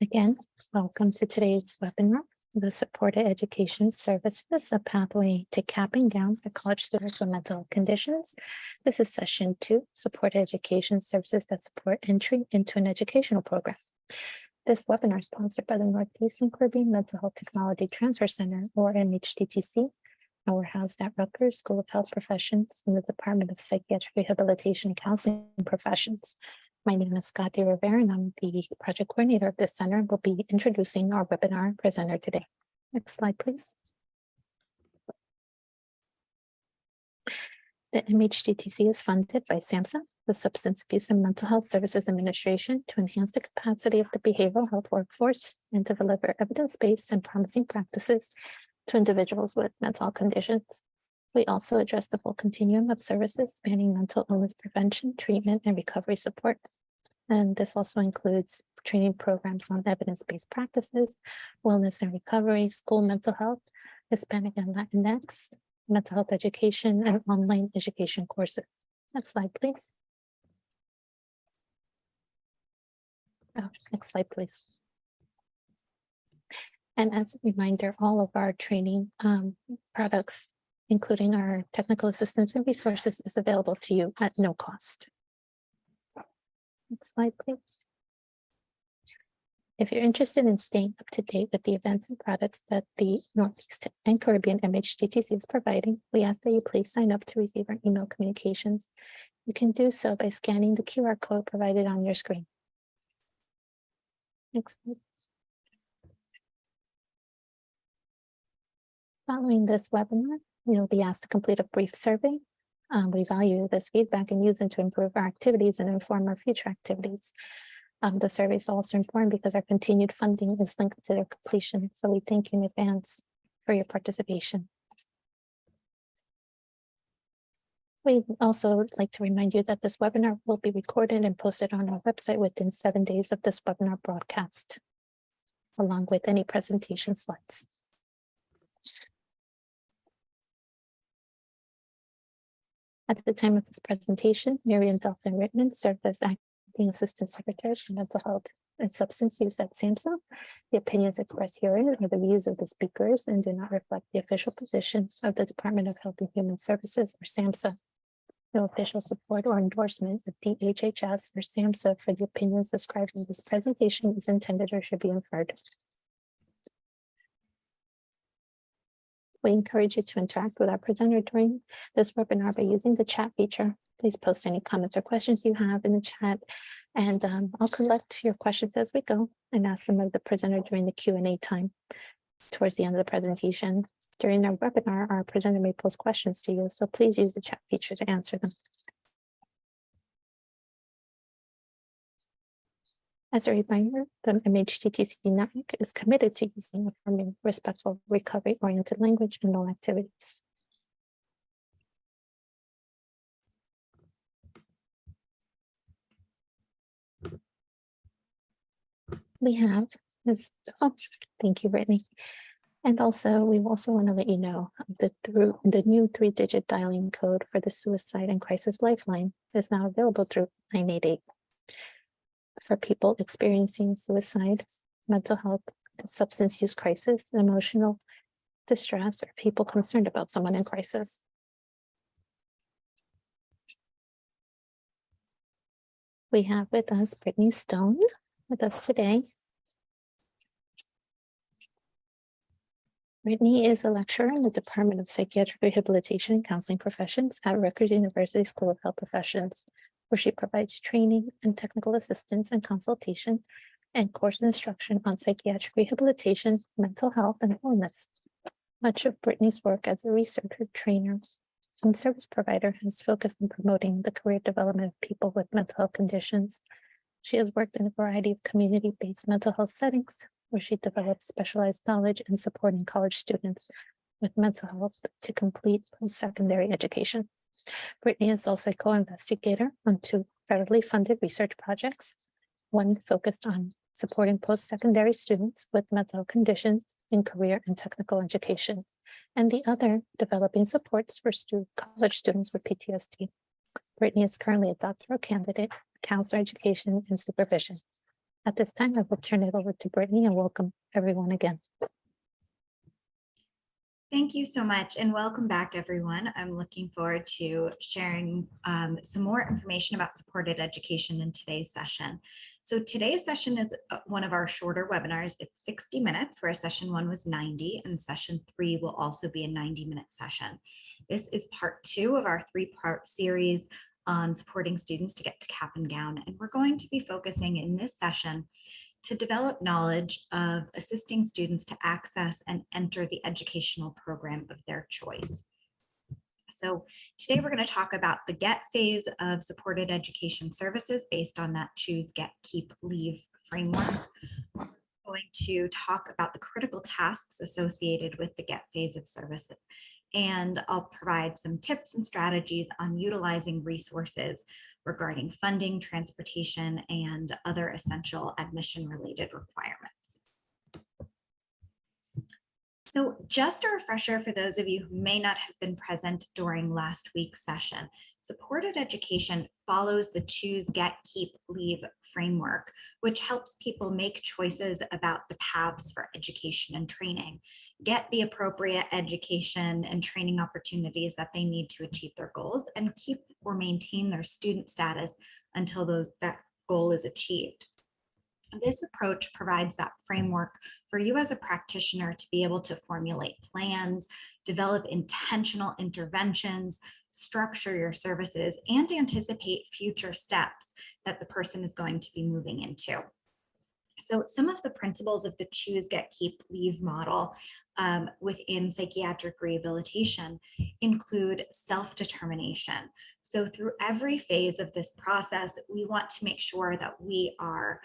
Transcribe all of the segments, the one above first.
Again, welcome to today's webinar, the Supported Education Services, a pathway to capping down for college students with mental health conditions. This is session 2, Supported Education Services that support entry into an educational program. This webinar is sponsored by the Northeast and Caribbean Mental Health Technology Transfer Center, or MHTTC, and we're housed at Rutgers School of Health Professions in the Department of Psychiatric Rehabilitation and Counseling Professions. My name is Scotty Rivera, and I'm the project coordinator of this center. We'll be introducing our webinar presenter today. Next slide, please. The MHTTC is funded by SAMHSA, the Substance Abuse and Mental Health Services Administration, to enhance the capacity of the behavioral health workforce and to deliver evidence-based and promising practices to individuals with mental health conditions. We also address the full continuum of services spanning mental illness prevention, treatment, and recovery support. And this also includes training programs on evidence-based practices, wellness and recovery, school mental health, Hispanic and Latinx, mental health education, and online education courses. Next slide, please. Next slide, please. And as a reminder, all of our training products, including our technical assistance and resources, is available to you at no cost. Next slide, please. If you're interested in staying up to date with the events and products that the Northeast and Caribbean MHTTC is providing, we ask that you please sign up to receive our email communications. You can do so by scanning the QR code provided on your screen. Next slide. Following this webinar, you'll be asked to complete a brief survey. We value this feedback and use it to improve our activities and inform our future activities. The survey is also important because our continued funding is linked to their completion. So we thank you in advance for your participation. We'd also like to remind you that this webinar will be recorded and posted on our website within 7 days of this webinar broadcast, along with any presentation slides. At the time of this presentation, Miriam Delphin-Rittman served as Acting Assistant Secretary for Mental Health and Substance Use at SAMHSA. The opinions expressed herein are the views of the speakers and do not reflect the official position of the Department of Health and Human Services, or SAMHSA. No official support or endorsement of DHHS or SAMHSA for the opinions described in this presentation is intended or should be inferred. We encourage you to interact with our presenter during this webinar by using the chat feature. Please post any comments or questions you have in the chat, and I'll collect your questions as we go and ask them of the presenter during the Q&A time towards the end of the presentation. During our webinar, our presenter may pose questions to you, so please use the chat feature to answer them. As a reminder, the MHTTC network is committed to using affirming, respectful, recovery-oriented language in all activities. We have this. Oh, thank you, Brittany. And also, we also want to let you know that the new 3-digit dialing code for the Suicide and Crisis Lifeline is now available through 988. For people experiencing suicide, mental health, substance use crisis, emotional distress, or people concerned about someone in crisis. We have with us Brittany Stone with us today. Brittany is a lecturer in the Department of Psychiatric Rehabilitation and Counseling Professions at Rutgers University School of Health Professions, where she provides training and technical assistance and consultation and course instruction on psychiatric rehabilitation, mental health, and wellness. Much of Brittany's work as a researcher, trainer, and service provider has focused on promoting the career development of people with mental health conditions. She has worked in a variety of community-based mental health settings, where she develops specialized knowledge in supporting college students with mental health to complete post-secondary education. Brittany is also a co-investigator on 2 federally funded research projects, one focused on supporting post-secondary students with mental health conditions in career and technical education, and the other developing supports for college students with PTSD. Brittany is currently a doctoral candidate, counselor education and supervision. At this time, I will turn it over to Brittany and welcome everyone again. Thank you so much and welcome back, everyone. I'm looking forward to sharing some more information about supported education in today's session. So today's session is one of our shorter webinars. It's 60 minutes, where session 1 was 90, and session 3 will also be a 90-minute session. This is part 2 of our 3-part series on supporting students to get to cap and gown, and we're going to be focusing in this session to develop knowledge of assisting students to access and enter the educational program of their choice. So today we're going to talk about the GET phase of supported education services based on that choose, get, keep, leave framework. We're going to talk about the critical tasks associated with the GET phase of services. And I'll provide some tips and strategies on utilizing resources regarding funding, transportation, and other essential admission-related requirements. So just a refresher for those of you who may not have been present during last week's session, supported education follows the choose, get, keep, leave framework, which helps people make choices about the paths for education and training, get the appropriate education and training opportunities that they need to achieve their goals, and keep or maintain their student status until that goal is achieved. This approach provides that framework for you as a practitioner to be able to formulate plans, develop intentional interventions, structure your services, and anticipate future steps that the person is going to be moving into. So some of the principles of the choose, get, keep, leave model within psychiatric rehabilitation include self-determination. So through every phase of this process, we want to make sure that we are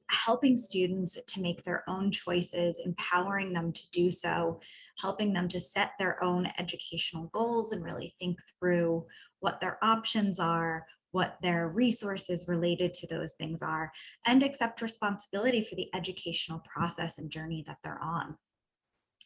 helping students to make their own choices, empowering them to do so, helping them to set their own educational goals and really think through what their options are, what their resources related to those things are, and accept responsibility for the educational process and journey that they're on.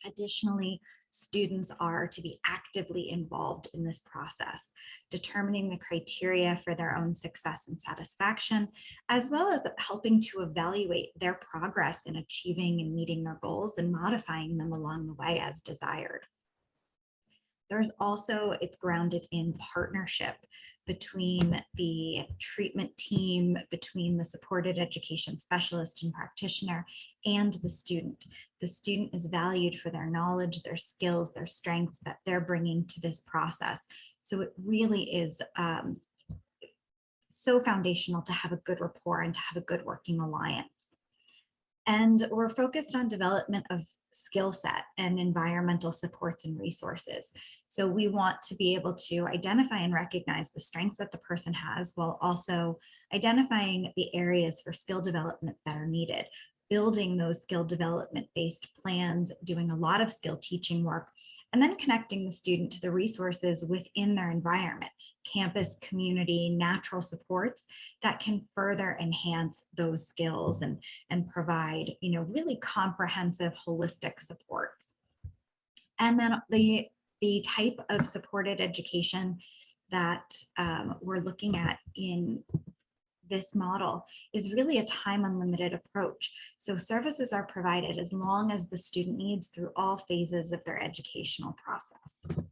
Additionally, students are to be actively involved in this process, determining the criteria for their own success and satisfaction, as well as helping to evaluate their progress in achieving and meeting their goals and modifying them along the way as desired. There's also, it's grounded in partnership between the treatment team, between the supported education specialist and practitioner, and the student. The student is valued for their knowledge, their skills, their strengths that they're bringing to this process. So it really is so foundational to have a good rapport and to have a good working alliance. And we're focused on development of skill set and environmental supports and resources. So we want to be able to identify and recognize the strengths that the person has, while also identifying the areas for skill development that are needed, building those skill development based plans, doing a lot of skill teaching work, and then connecting the student to the resources within their environment, campus, community, natural supports that can further enhance those skills and provide, really comprehensive, holistic supports. And then the type of supported education that we're looking at in this model is really a time unlimited approach. So services are provided as long as the student needs through all phases of their educational process.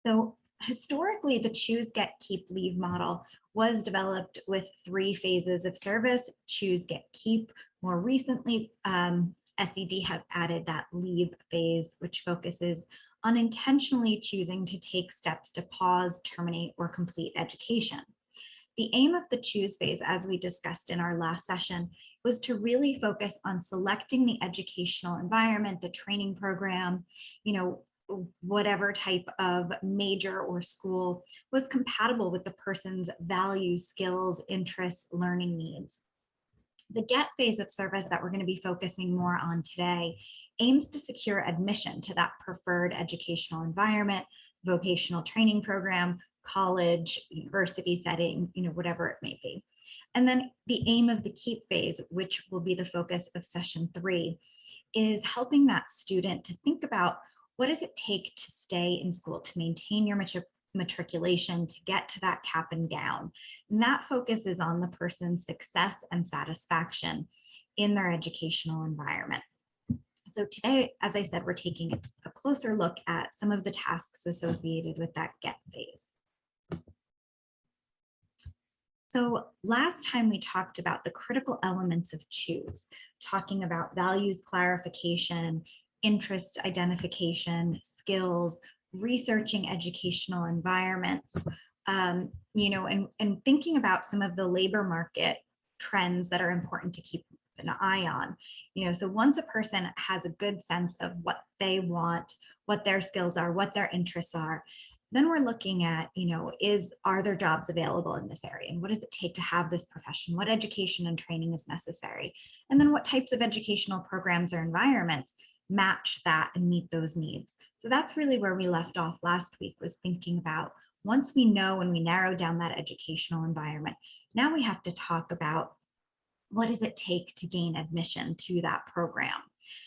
So historically, the choose, get, keep, leave model was developed with 3 phases of service: choose, get, keep. More recently, SED has added that leave phase, which focuses on intentionally choosing to take steps to pause, terminate, or complete education. The aim of the choose phase, as we discussed in our last session, was to really focus on selecting the educational environment, the training program, whatever type of major or school was compatible with the person's values, skills, interests, learning needs. The get phase of service that we're going to be focusing more on today aims to secure admission to that preferred educational environment, vocational training program, college, university setting, whatever it may be. And then the aim of the keep phase, which will be the focus of session 3, is helping that student to think about, what does it take to stay in school, to maintain your matriculation to get to that cap and gown. And that focus is on the person's success and satisfaction in their educational environment. So today, as I said, we're taking a closer look at some of the tasks associated with that GET phase. So last time we talked about the critical elements of CHOOSE, talking about values clarification, interest identification, skills, researching educational environments, you know, and thinking about some of the labor market trends that are important to keep an eye on. You know, so once a person has a good sense of what they want, what their skills are, what their interests are, then we're looking at, you know, are there jobs available in this area? And what does it take to have this profession? What education and training is necessary? And then what types of educational programs or environments match that and meet those needs? So that's really where we left off last week, was thinking about, once we know and we narrow down that educational environment, now we have to talk about, what does it take to gain admission to that program?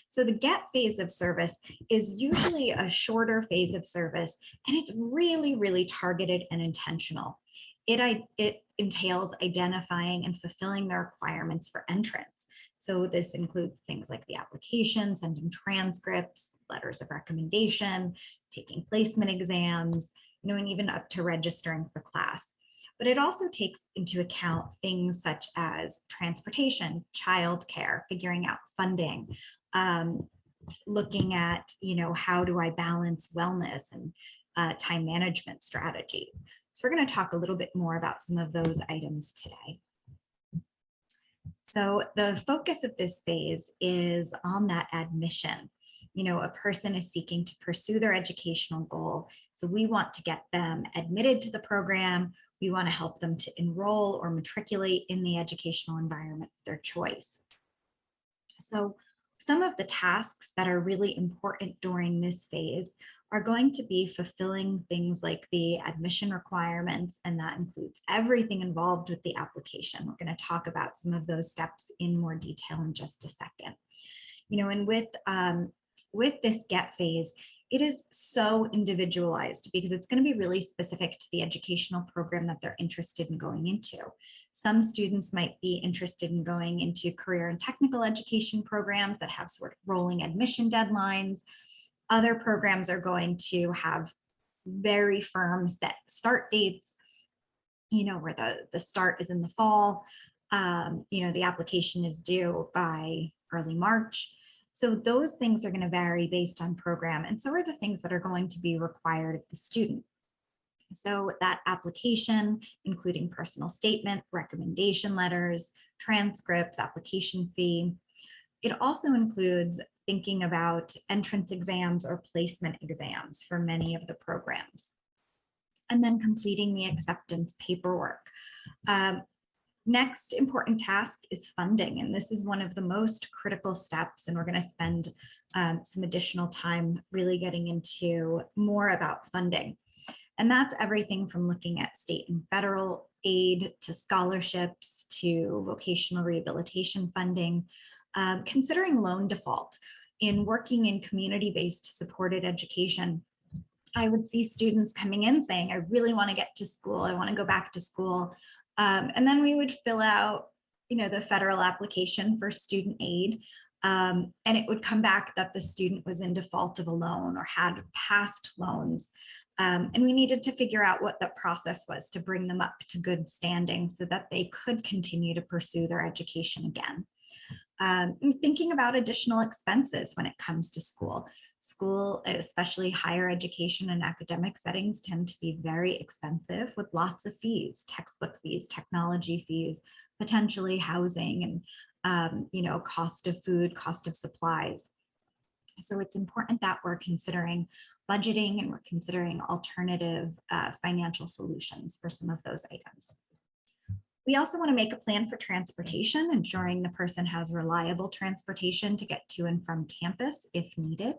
So the GET phase of service is usually a shorter phase of service, and it's really, really targeted and intentional. It entails identifying and fulfilling the requirements for entrance. So this includes things like the application, sending transcripts, letters of recommendation, taking placement exams, you know, and even up to registering for class. But it also takes into account things such as transportation, childcare, figuring out funding, looking at, you know, how do I balance wellness and time management strategies. So we're going to talk a little bit more about some of those items today. So the focus of this phase is on that admission. You know, a person is seeking to pursue their educational goal. So we want to get them admitted to the program. We want to help them to enroll or matriculate in the educational environment of their choice. So some of the tasks that are really important during this phase are going to be fulfilling things like the admission requirements, and that includes everything involved with the application. We're going to talk about some of those steps in more detail in just a second. You know, and with this GET phase, it is so individualized because it's going to be really specific to the educational program that they're interested in going into. Some students might be interested in going into career and technical education programs that have sort of rolling admission deadlines. Other programs are going to have very firm set start dates, you know, where the start is in the fall. You know, the application is due by early March. So those things are going to vary based on program. And so are the things that are going to be required of the student. So that application, including personal statement, recommendation letters, transcripts, application fee. It also includes thinking about entrance exams or placement exams for many of the programs. And then completing the acceptance paperwork. Next important task is funding, and this is one of the most critical steps, and we're going to spend some additional time really getting into more about funding. And that's everything from looking at state and federal aid to scholarships to vocational rehabilitation funding, considering loan default. In working in community-based supported education, I would see students coming in saying, I really want to get to school, I want to go back to school. And then we would fill out, you know, the federal application for student aid. And it would come back that the student was in default of a loan or had past loans. And we needed to figure out what the process was to bring them up to good standing so that they could continue to pursue their education again. And thinking about additional expenses when it comes to school. School, especially higher education and academic settings, tend to be very expensive with lots of fees, textbook fees, technology fees, potentially housing, and you know, cost of food, cost of supplies. So it's important that we're considering budgeting and we're considering alternative financial solutions for some of those items. We also want to make a plan for transportation, ensuring the person has reliable transportation to get to and from campus if needed.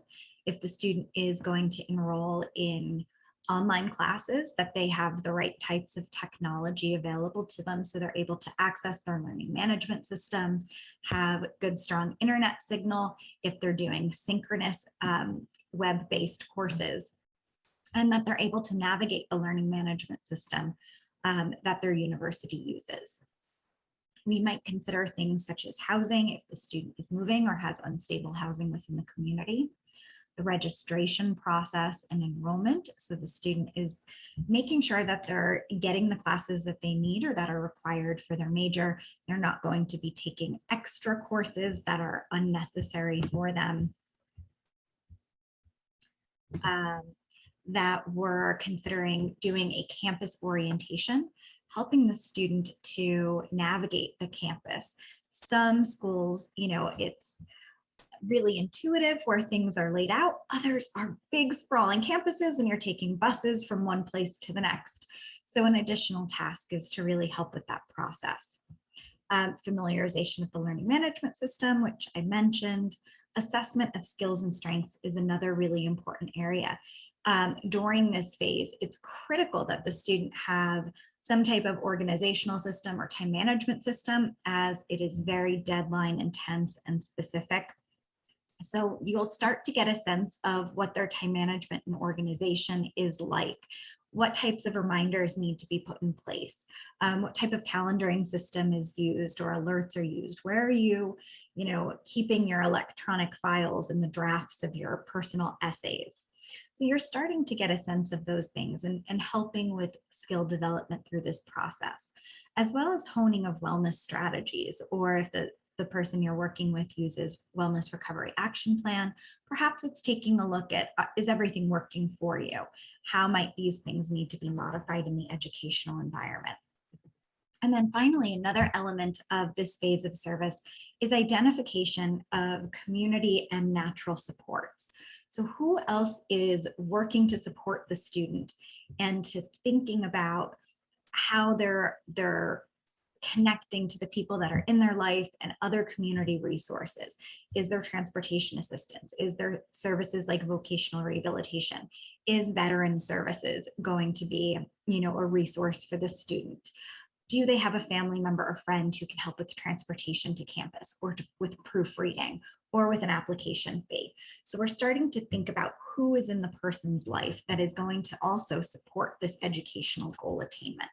If the student is going to enroll in online classes, that they have the right types of technology available to them so they're able to access their learning management system, have good, strong internet signal if they're doing synchronous web-based courses. and that they're able to navigate the learning management system that their university uses. We might consider things such as housing if the student is moving or has unstable housing within the community, the registration process and enrollment. So the student is making sure that they're getting the classes that they need or that are required for their major. They're not going to be taking extra courses that are unnecessary for them. That we're considering doing a campus orientation, helping the student to navigate the campus. Some schools, it's really intuitive where things are laid out. Others are big sprawling campuses and you're taking buses from one place to the next. So an additional task is to really help with that process. Familiarization with the learning management system, which I mentioned. Assessment of skills and strengths is another really important area. During this phase, it's critical that the student have some type of organizational system or time management system, as it is very deadline intense and specific. So you'll start to get a sense of what their time management and organization is like. What types of reminders need to be put in place? What type of calendaring system is used or alerts are used? Where are you, keeping your electronic files and the drafts of your personal essays? So you're starting to get a sense of those things and helping with skill development through this process, as well as honing of wellness strategies, or if the person you're working with uses wellness recovery action plan, perhaps it's taking a look at, is everything working for you? How might these things need to be modified in the educational environment? And then finally, another element of this phase of service is identification of community and natural supports. So who else is working to support the student, and to thinking about how they're connecting to the people that are in their life and other community resources. Is there transportation assistance? Is there services like vocational rehabilitation? Is veteran services going to be, a resource for the student? Do they have a family member or friend who can help with transportation to campus, or with proofreading, or with an application fee? So we're starting to think about who is in the person's life that is going to also support this educational goal attainment.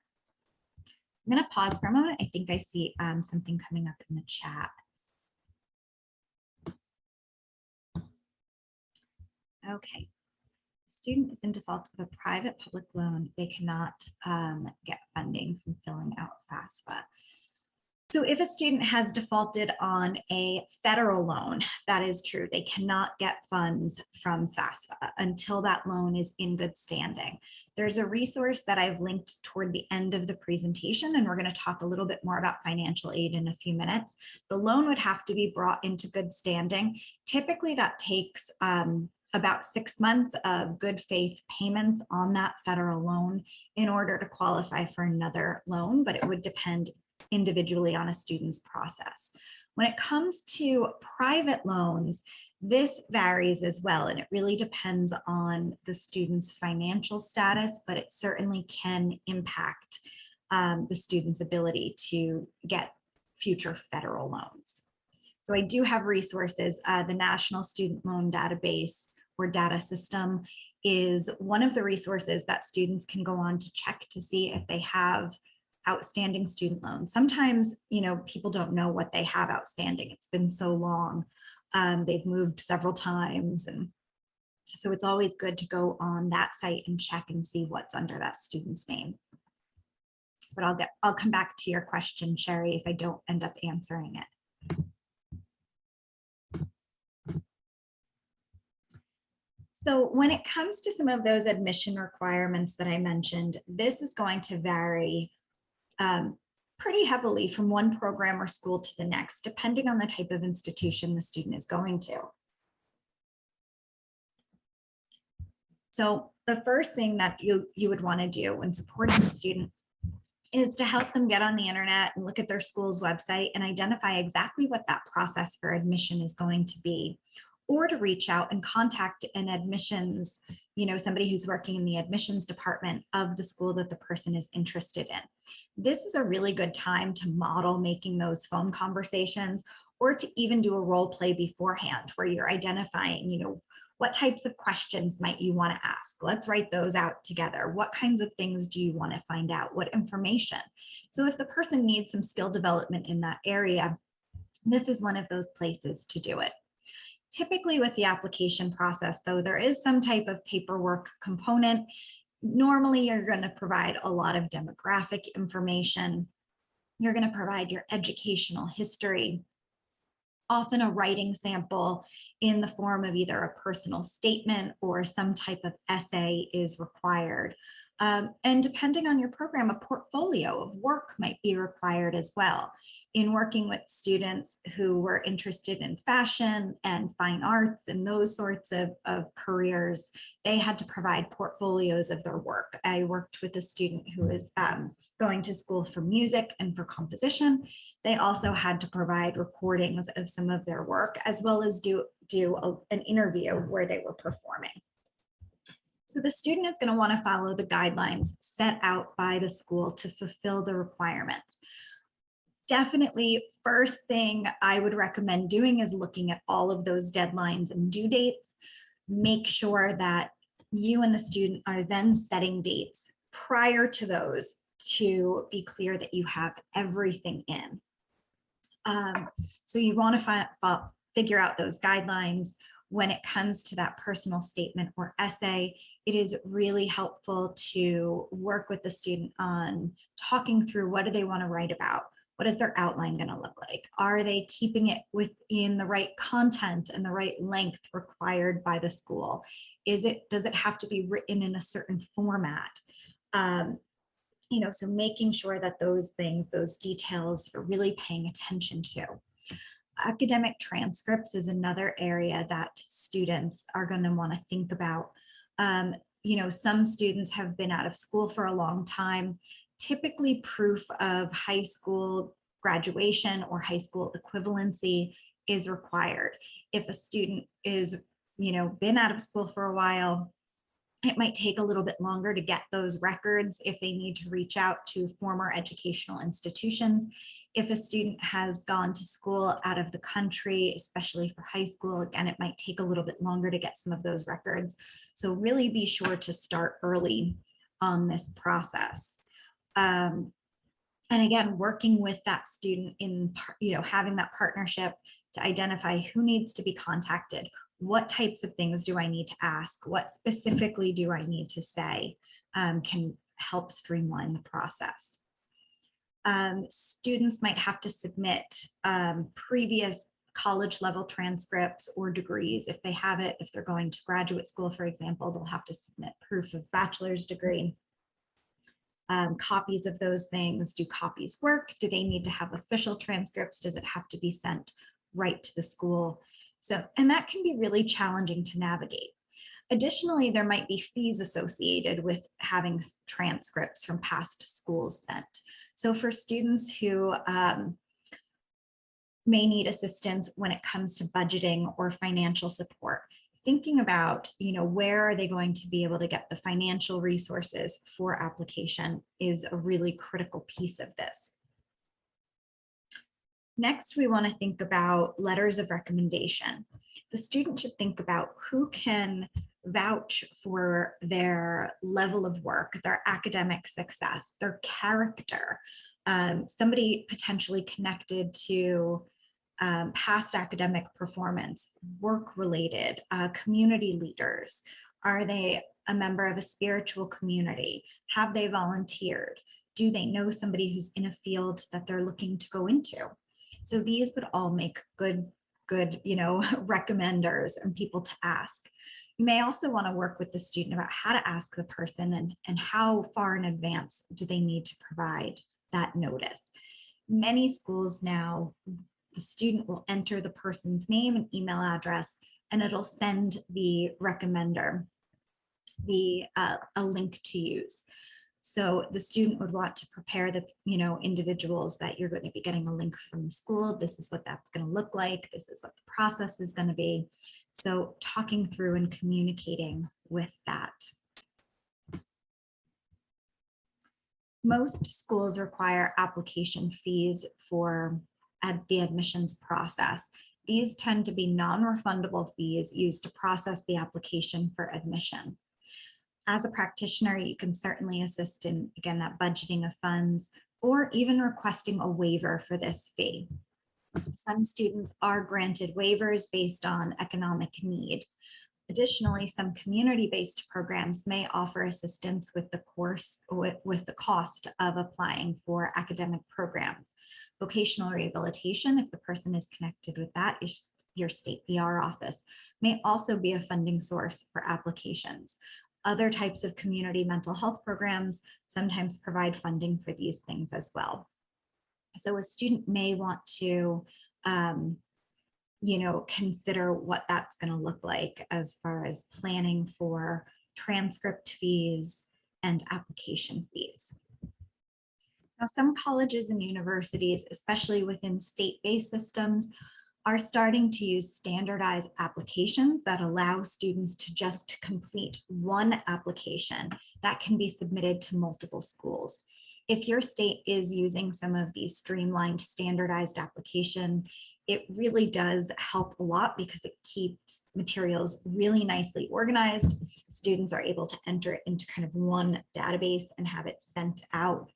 I'm going to pause for a moment. I think I see something coming up in the chat. Okay. Student is in default of a private public loan. They cannot get funding from filling out FAFSA. So if a student has defaulted on a federal loan, that is true. They cannot get funds from FAFSA until that loan is in good standing. There's a resource that I've linked toward the end of the presentation, and we're going to talk a little bit more about financial aid in a few minutes. The loan would have to be brought into good standing. Typically that takes about 6 months of good faith payments on that federal loan in order to qualify for another loan, but it would depend individually on a student's process. When it comes to private loans, this varies as well, and it really depends on the student's financial status, but it certainly can impact the student's ability to get future federal loans. So I do have resources. The National Student Loan Database or data system is one of the resources that students can go on to check to see if they have outstanding student loans. Sometimes, people don't know what they have outstanding. It's been so long. They've moved several times. And so it's always good to go on that site and check and see what's under that student's name. But I'll come back to your question, Sherry, if I don't end up answering it. So when it comes to some of those admission requirements that I mentioned, this is going to vary pretty heavily from one program or school to the next, depending on the type of institution the student is going to. So the first thing that you would want to do when supporting the student is to help them get on the internet and look at their school's website and identify exactly what that process for admission is going to be, or to reach out and contact an admissions, somebody who's working in the admissions department of the school that the person is interested in. This is a really good time to model making those phone conversations, or to even do a role play beforehand where you're identifying, What types of questions might you want to ask? Let's write those out together. What kinds of things do you want to find out? What information? So if the person needs some skill development in that area, this is one of those places to do it. Typically with the application process, though, there is some type of paperwork component. Normally, you're going to provide a lot of demographic information. You're going to provide your educational history, often a writing sample in the form of either a personal statement or some type of essay is required. And depending on your program, a portfolio of work might be required as well. In working with students who were interested in fashion and fine arts and those sorts of careers, they had to provide portfolios of their work. I worked with a student who was going to school for music and for composition. They also had to provide recordings of some of their work, as well as do an interview where they were performing. So the student is going to want to follow the guidelines set out by the school to fulfill the requirements. Definitely, first thing I would recommend doing is looking at all of those deadlines and due dates. Make sure that you and the student are then setting dates prior to those to be clear that you have everything in. So you want to figure out those guidelines. When it comes to that personal statement or essay, it is really helpful to work with the student on talking through what do they want to write about? What is their outline going to look like? Are they keeping it within the right content and the right length required by the school? Does it have to be written in a certain format? So making sure that those things, those details, you're really paying attention to. Academic transcripts is another area that students are going to want to think about. Some students have been out of school for a long time. Typically, proof of high school graduation or high school equivalency is required. If a student is, been out of school for a while, it might take a little bit longer to get those records if they need to reach out to former educational institutions. If a student has gone to school out of the country, especially for high school, again, it might take a little bit longer to get some of those records. So really be sure to start early on this process. And again, working with that student in, having that partnership to identify who needs to be contacted. What types of things do I need to ask? What specifically do I need to say can help streamline the process. Students might have to submit previous college level transcripts or degrees if they have it. If they're going to graduate school, for example, they'll have to submit proof of bachelor's degree. Copies of those things. Do copies work? Do they need to have official transcripts? Does it have to be sent right to the school? And that can be really challenging to navigate. Additionally, there might be fees associated with having transcripts from past schools sent. So for students who may need assistance when it comes to budgeting or financial support, thinking about, where are they going to be able to get the financial resources for application is a really critical piece of this. Next, we want to think about letters of recommendation. The student should think about who can vouch for their level of work, their academic success, their character, somebody potentially connected to past academic performance, work-related, community leaders. Are they a member of a spiritual community? Have they volunteered? Do they know somebody who's in a field that they're looking to go into? So these would all make good, recommenders and people to ask. You may also want to work with the student about how to ask the person and how far in advance do they need to provide that notice. Many schools now, the student will enter the person's name and email address, and it'll send the recommender a link to use. So the student would want to prepare the individuals that you're going to be getting a link from the school. This is what that's going to look like. This is what the process is going to be. So talking through and communicating with that. Most schools require application fees for the admissions process. These tend to be non-refundable fees used to process the application for admission. As a practitioner, you can certainly assist in, again, that budgeting of funds or even requesting a waiver for this fee. Some students are granted waivers based on economic need. Additionally, some community-based programs may offer assistance with the cost of applying for academic programs. Vocational rehabilitation, if the person is connected with that, your state VR office, may also be a funding source for applications. Other types of community mental health programs sometimes provide funding for these things as well. So a student may want to consider what that's going to look like as far as planning for transcript fees and application fees. Now, some colleges and universities, especially within state-based systems, are starting to use standardized applications that allow students to just complete one application that can be submitted to multiple schools. If your state is using some of these streamlined standardized application, it really does help a lot because it keeps materials really nicely organized. Students are able to enter it into kind of one database and have it sent out.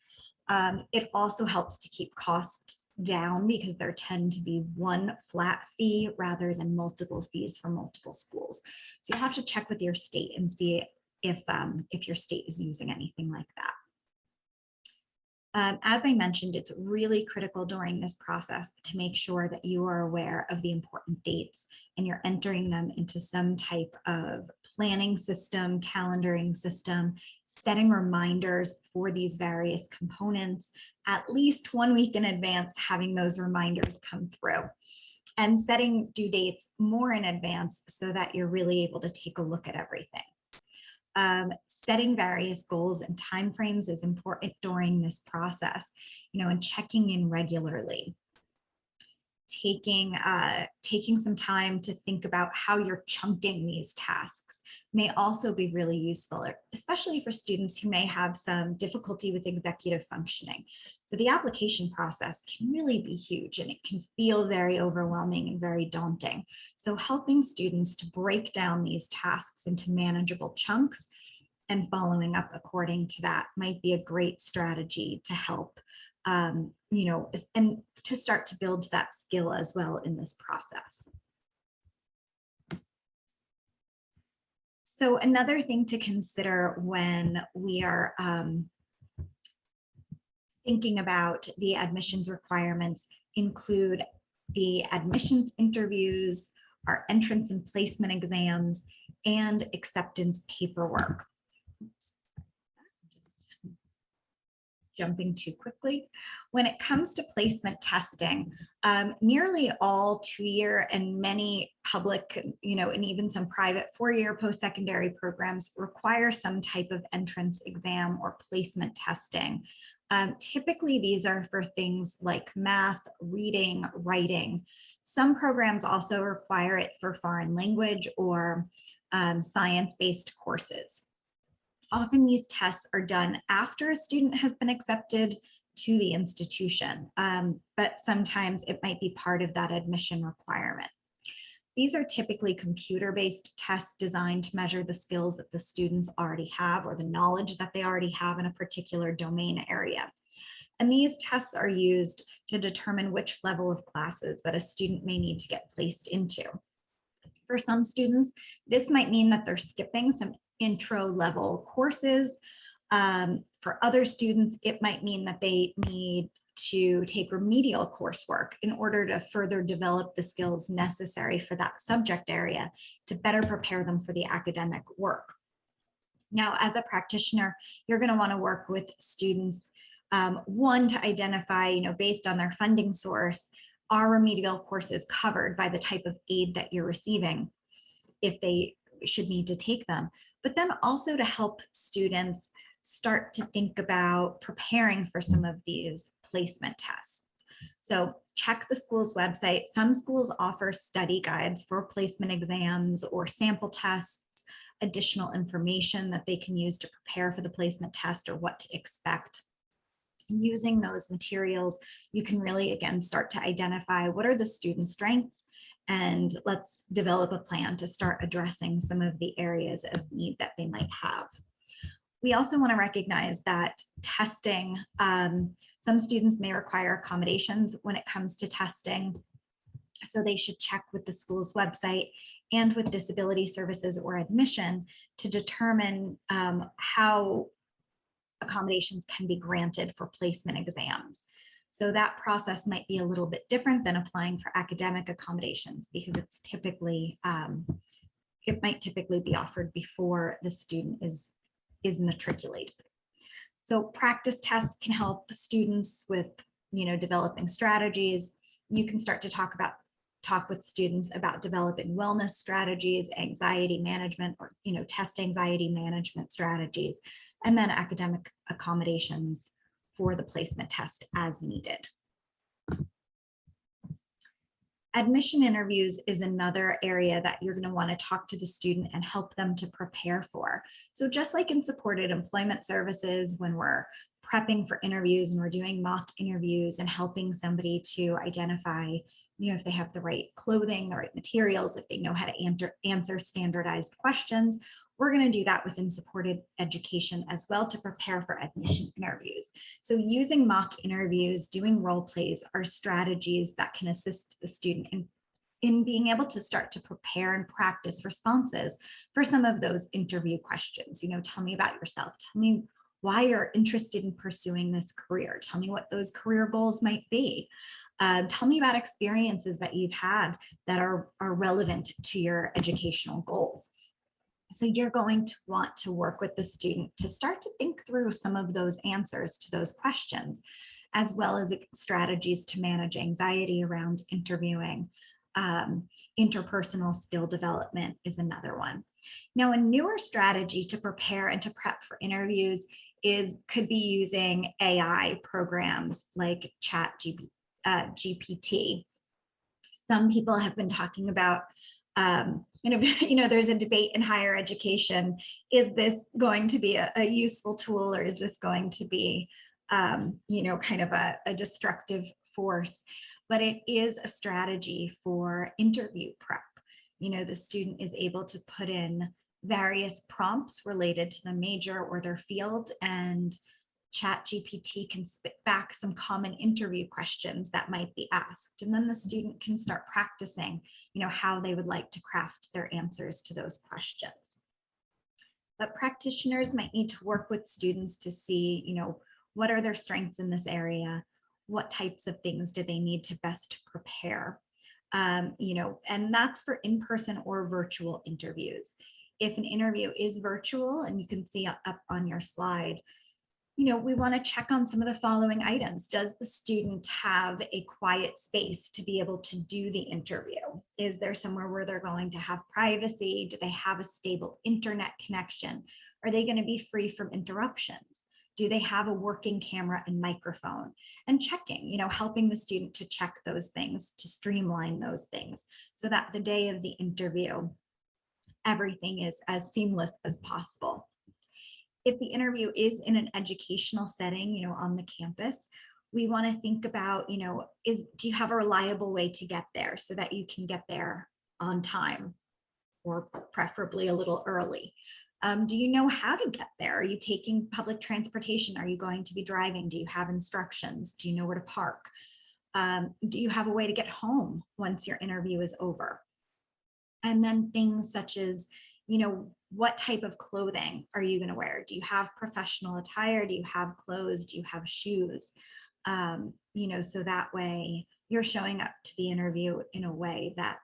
It also helps to keep costs down because there tend to be one flat fee rather than multiple fees for multiple schools. So you have to check with your state and see if your state is using anything like that. As I mentioned, it's really critical during this process to make sure that you are aware of the important dates and you're entering them into some type of planning system, calendaring system, setting reminders for these various components at least 1 week in advance, having those reminders come through, and setting due dates more in advance so that you're really able to take a look at everything. Setting various goals and timeframes is important during this process, and checking in regularly. Taking some time to think about how you're chunking these tasks may also be really useful, especially for students who may have some difficulty with executive functioning. So the application process can really be huge and it can feel very overwhelming and very daunting. So helping students to break down these tasks into manageable chunks and following up according to that might be a great strategy to help, and to start to build that skill as well in this process. So another thing to consider when we are thinking about the admissions requirements include the admissions interviews, our entrance and placement exams, and acceptance paperwork. Jumping too quickly. When it comes to placement testing, nearly all 2-year and many public, and even some private 4-year post-secondary programs require some type of entrance exam or placement testing. Typically, these are for things like math, reading, writing. Some programs also require it for foreign language or science-based courses. Often these tests are done after a student has been accepted to the institution, but sometimes it might be part of that admission requirement. These are typically computer-based tests designed to measure the skills that the students already have or the knowledge that they already have in a particular domain area. And these tests are used to determine which level of classes that a student may need to get placed into. For some students, this might mean that they're skipping some intro level courses. For other students, it might mean that they need to take remedial coursework in order to further develop the skills necessary for that subject area to better prepare them for the academic work. Now, as a practitioner, you're going to want to work with students, one, to identify, based on their funding source, are remedial courses covered by the type of aid that you're receiving, if they should need to take them, but then also to help students start to think about preparing for some of these placement tests. So check the school's website. Some schools offer study guides for placement exams or sample tests, additional information that they can use to prepare for the placement test or what to expect. Using those materials, you can really, again, start to identify what are the student strengths and let's develop a plan to start addressing some of the areas of need that they might have. We also want to recognize that testing, some students may require accommodations when it comes to testing. So they should check with the school's website and with disability services or admission to determine how accommodations can be granted for placement exams. So that process might be a little bit different than applying for academic accommodations, because it's typically, it might typically be offered before the student is matriculated. So practice tests can help students with, developing strategies. You can start to talk with students about developing wellness strategies, anxiety management, or, test anxiety management strategies, and then academic accommodations for the placement test as needed. Admission interviews is another area that you're going to want to talk to the student and help them to prepare for. So just like in supported employment services, when we're prepping for interviews and we're doing mock interviews and helping somebody to identify, if they have the right clothing, the right materials, if they know how to answer standardized questions, we're going to do that within supported education as well to prepare for admission interviews. So using mock interviews, doing role plays are strategies that can assist the student in being able to start to prepare and practice responses for some of those interview questions. Tell me about yourself. Tell me why you're interested in pursuing this career. Tell me what those career goals might be. Tell me about experiences that you've had that are relevant to your educational goals. So you're going to want to work with the student to start to think through some of those answers to those questions, as well as strategies to manage anxiety around interviewing. Interpersonal skill development is another one. Now, a newer strategy to prepare and to prep for interviews could be using AI programs like GPT. Some people have been talking about, there's a debate in higher education. Is this going to be a useful tool, or is this going to be, kind of a destructive force? But it is a strategy for interview prep. The student is able to put in various prompts related to the major or their field, and ChatGPT can spit back some common interview questions that might be asked. And then the student can start practicing, how they would like to craft their answers to those questions. But practitioners might need to work with students to see, what are their strengths in this area? What types of things do they need to best prepare? And that's for in-person or virtual interviews. If an interview is virtual, and you can see up on your slide, we want to check on some of the following items. Does the student have a quiet space to be able to do the interview? Is there somewhere where they're going to have privacy? Do they have a stable internet connection? Are they going to be free from interruptions? Do they have a working camera and microphone? And checking, helping the student to check those things, to streamline those things, so that the day of the interview, everything is as seamless as possible. If the interview is in an educational setting, on the campus, we want to think about, do you have a reliable way to get there so that you can get there on time, or preferably a little early? Do you know how to get there? Are you taking public transportation? Are you going to be driving? Do you have instructions? Do you know where to park? Do you have a way to get home once your interview is over? And then things such as, what type of clothing are you going to wear? Do you have professional attire? Do you have clothes? Do you have shoes? So that way you're showing up to the interview in a way that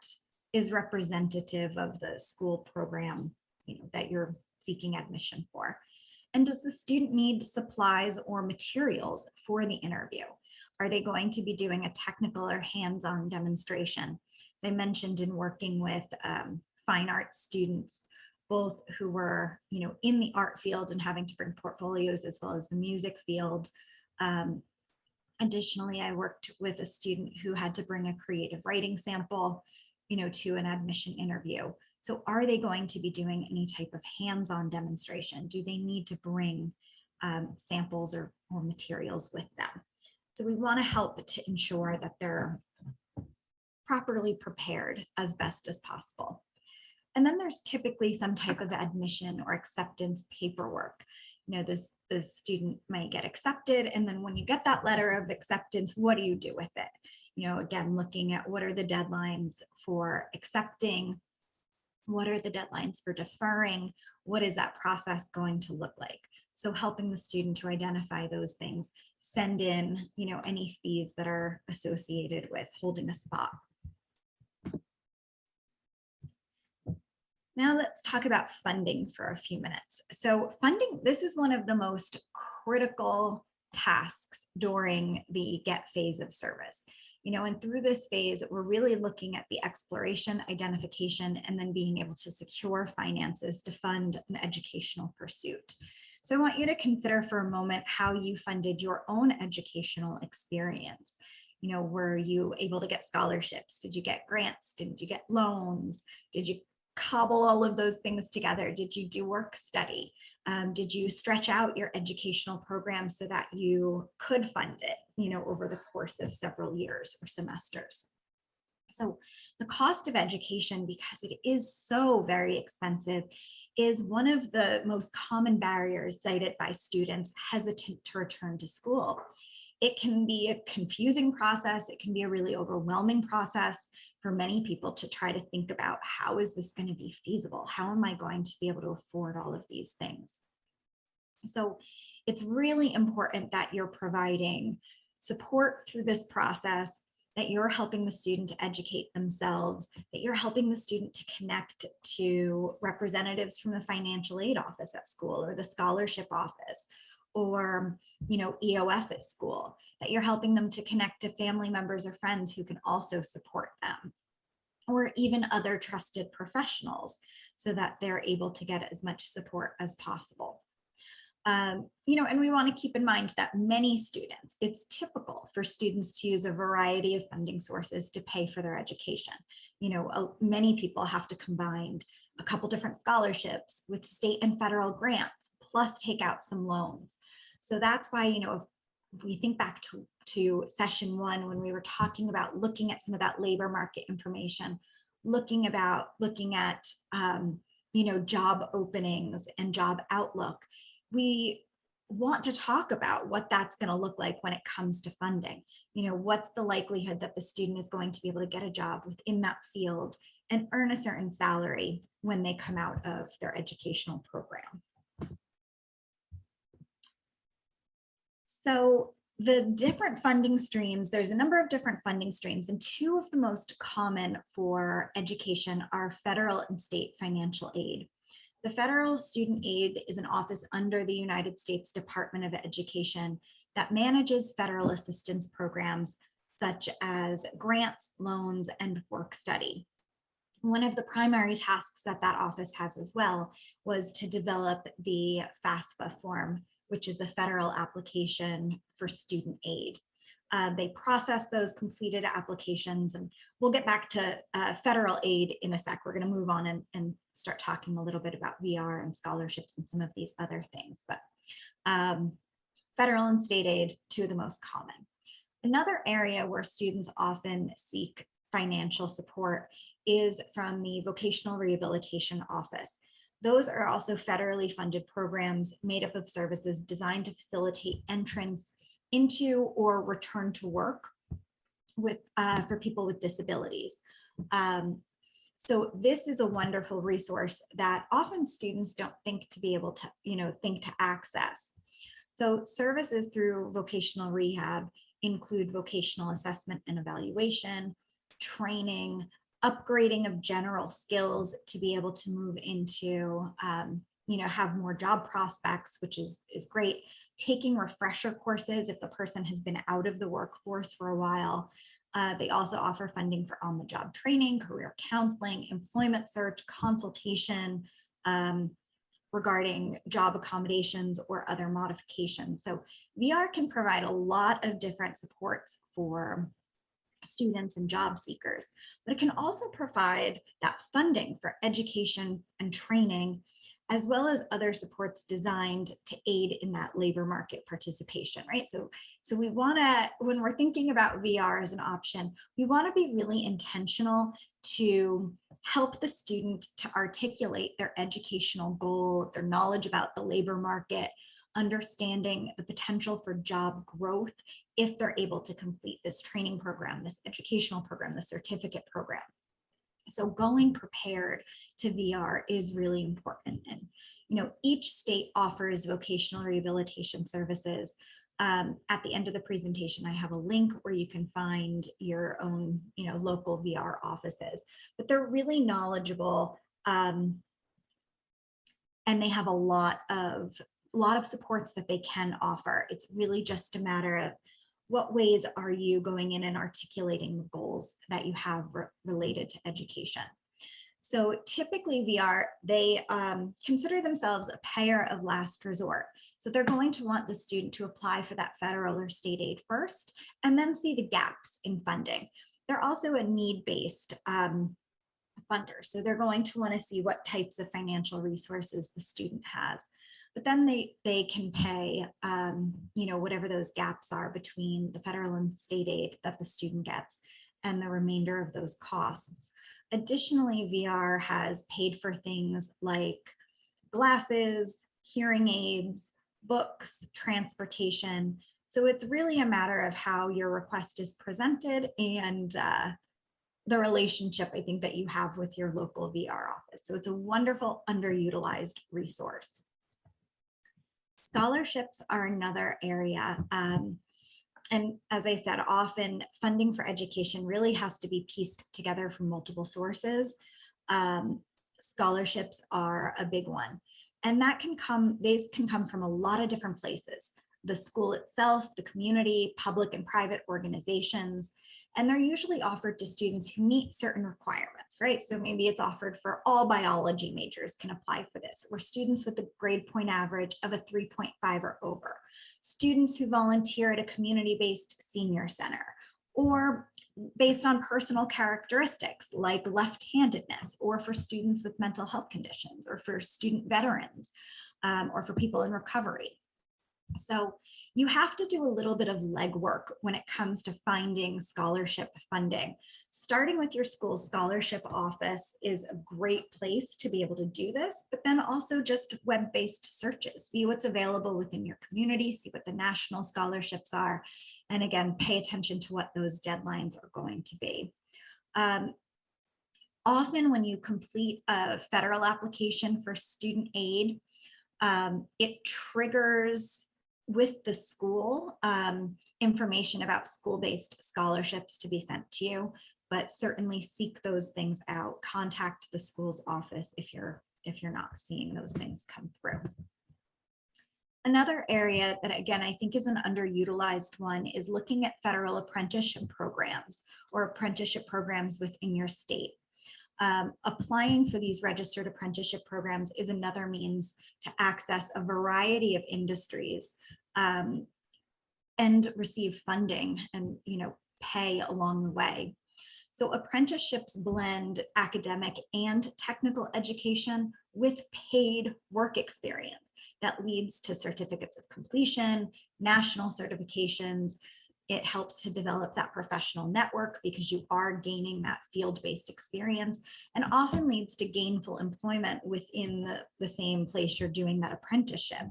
is representative of the school program, that you're seeking admission for. And does the student need supplies or materials for the interview? Are they going to be doing a technical or hands-on demonstration? As I mentioned, in working with fine arts students, both who were, in the art field and having to bring portfolios, as well as the music field. Additionally, I worked with a student who had to bring a creative writing sample, to an admission interview. So are they going to be doing any type of hands-on demonstration? Do they need to bring samples or materials with them? So we want to help to ensure that they're properly prepared as best as possible. And then there's typically some type of admission or acceptance paperwork. You know, the student might get accepted, and then when you get that letter of acceptance, what do you do with it? You know, again, looking at what are the deadlines for accepting, what are the deadlines for deferring, what is that process going to look like? So helping the student to identify those things, send in, you know, any fees that are associated with holding a spot. Now let's talk about funding for a few minutes. So funding, this is one of the most critical tasks during the GET phase of service. You know, and through this phase, we're really looking at the exploration, identification, and then being able to secure finances to fund an educational pursuit. So I want you to consider for a moment how you funded your own educational experience. You know, were you able to get scholarships? Did you get grants? Did you get loans? Did you cobble all of those things together? Did you do work study? Did you stretch out your educational program so that you could fund it, you know, over the course of several years or semesters? So the cost of education, because it is so very expensive, is one of the most common barriers cited by students hesitant to return to school. It can be a confusing process. It can be a really overwhelming process for many people to try to think about, how is this going to be feasible? How am I going to be able to afford all of these things? So it's really important that you're providing support through this process, that you're helping the student to educate themselves, that you're helping the student to connect to representatives from the financial aid office at school or the scholarship office, or, you know, EOF at school, that you're helping them to connect to family members or friends who can also support them, or even other trusted professionals, so that they're able to get as much support as possible. You know, and we want to keep in mind that many students, it's typical for students to use a variety of funding sources to pay for their education. You know, many people have to combine a couple different scholarships with state and federal grants, plus take out some loans. So that's why, you know, if we think back to session one, when we were talking about looking at some of that labor market information, looking at, you know, job openings and job outlook, we want to talk about what that's going to look like when it comes to funding. You know, what's the likelihood that the student is going to be able to get a job within that field and earn a certain salary when they come out of their educational program? So the different funding streams, there's a number of different funding streams, and two of the most common for education are federal and state financial aid. The Federal Student Aid is an office under the United States Department of Education that manages federal assistance programs such as grants, loans, and work study. One of the primary tasks that that office has as well was to develop the FAFSA form, which is a federal application for student aid. They process those completed applications, and we'll get back to federal aid in a sec. We're going to move on and start talking a little bit about VR and scholarships and some of these other things, but federal and state aid, two of the most common. Another area where students often seek financial support is from the Vocational Rehabilitation Office. Those are also federally funded programs made up of services designed to facilitate entrance into or return to work with for people with disabilities. So this is a wonderful resource that often students don't think to be able to, you know, think to access. So services through vocational rehab include vocational assessment and evaluation, training, upgrading of general skills to be able to move into, you know, have more job prospects, which is great. Taking refresher courses if the person has been out of the workforce for a while. They also offer funding for on-the-job training, career counseling, employment search, consultation regarding job accommodations or other modifications. So VR can provide a lot of different supports for students and job seekers, but it can also provide that funding for education and training as well as other supports designed to aid in that labor market participation, right? So we want to, when we're thinking about VR as an option, we want to be really intentional to help the student to articulate their educational goal, their knowledge about the labor market, understanding the potential for job growth if they're able to complete this training program, this educational program, the certificate program. So going prepared to VR is really important. And, you know, each state offers vocational rehabilitation services. At the end of the presentation, I have a link where you can find your own, you know, local VR offices, but they're really knowledgeable. And they have a lot of supports that they can offer. It's really just a matter of what ways are you going in and articulating the goals that you have related to education. So typically VR, they consider themselves a payer of last resort. So they're going to want the student to apply for that federal or state aid first, and then see the gaps in funding. They're also a need-based funder. So they're going to want to see what types of financial resources the student has. But then they can pay, you know, whatever those gaps are between the federal and state aid that the student gets and the remainder of those costs. Additionally, VR has paid for things like glasses, hearing aids, books, transportation. So it's really a matter of how your request is presented and the relationship, I think, that you have with your local VR office. So it's a wonderful underutilized resource. Scholarships are another area. And as I said, often funding for education really has to be pieced together from multiple sources. Scholarships are a big one. And these can come from a lot of different places. The school itself, the community, public and private organizations, and they're usually offered to students who meet certain requirements, right? So maybe it's offered for all biology majors can apply for this, or students with a grade point average of a 3.5 or over, students who volunteer at a community-based senior center, or based on personal characteristics like left-handedness, or for students with mental health conditions, or for student veterans, or for people in recovery. So you have to do a little bit of legwork when it comes to finding scholarship funding. Starting with your school's scholarship office is a great place to be able to do this, but then also just web-based searches. See what's available within your community, see what the national scholarships are, and again, pay attention to what those deadlines are going to be. Often when you complete a federal application for student aid, it triggers with the school information about school-based scholarships to be sent to you, but certainly seek those things out. Contact the school's office if you're not seeing those things come through. Another area that, again, I think is an underutilized one is looking at federal apprenticeship programs or apprenticeship programs within your state. Applying for these registered apprenticeship programs is another means to access a variety of industries and receive funding and, you know, pay along the way. So apprenticeships blend academic and technical education with paid work experience that leads to certificates of completion, national certifications. It helps to develop that professional network because you are gaining that field-based experience, and often leads to gainful employment within the same place you're doing that apprenticeship.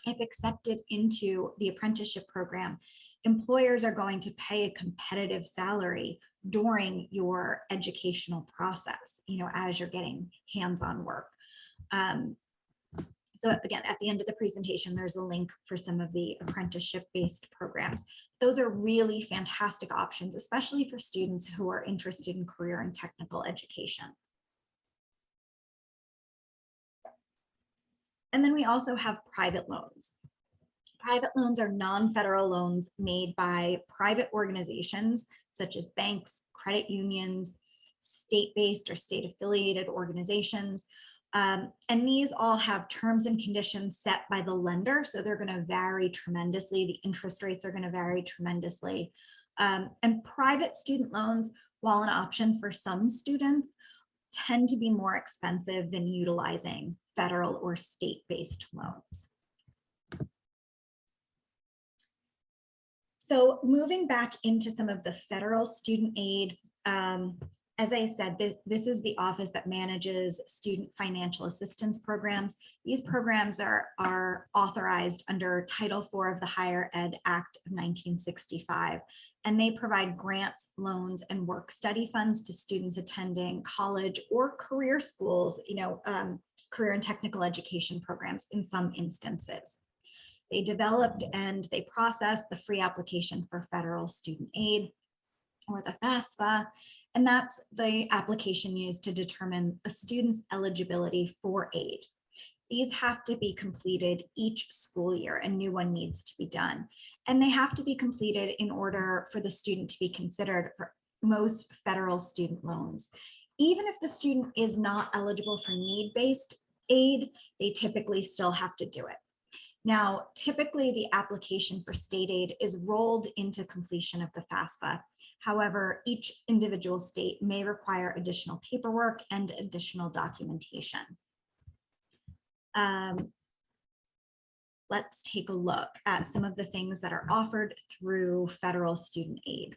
If accepted into the apprenticeship program, employers are going to pay a competitive salary during your educational process, you know, as you're getting hands-on work. So again, at the end of the presentation, there's a link for some of the apprenticeship-based programs. Those are really fantastic options, especially for students who are interested in career and technical education. And then we also have private loans. Private loans are non-federal loans made by private organizations, such as banks, credit unions, state-based or state-affiliated organizations. And these all have terms and conditions set by the lender. So they're going to vary tremendously. The interest rates are going to vary tremendously. And private student loans, while an option for some students, tend to be more expensive than utilizing federal or state-based loans. So moving back into some of the federal student aid, as I said, this is the office that manages student financial assistance programs. These programs are authorized under Title IV of the Higher Ed Act of 1965, and they provide grants, loans, and work study funds to students attending college or career schools, career and technical education programs in some instances. They developed and they processed the free application for federal student aid, or the FAFSA, and that's the application used to determine a student's eligibility for aid. These have to be completed each school year. A new one needs to be done, and they have to be completed in order for the student to be considered for most federal student loans. Even if the student is not eligible for need-based aid, they typically still have to do it. Now, typically the application for state aid is rolled into completion of the FAFSA. However, each individual state may require additional paperwork and additional documentation. Let's take a look at some of the things that are offered through federal student aid.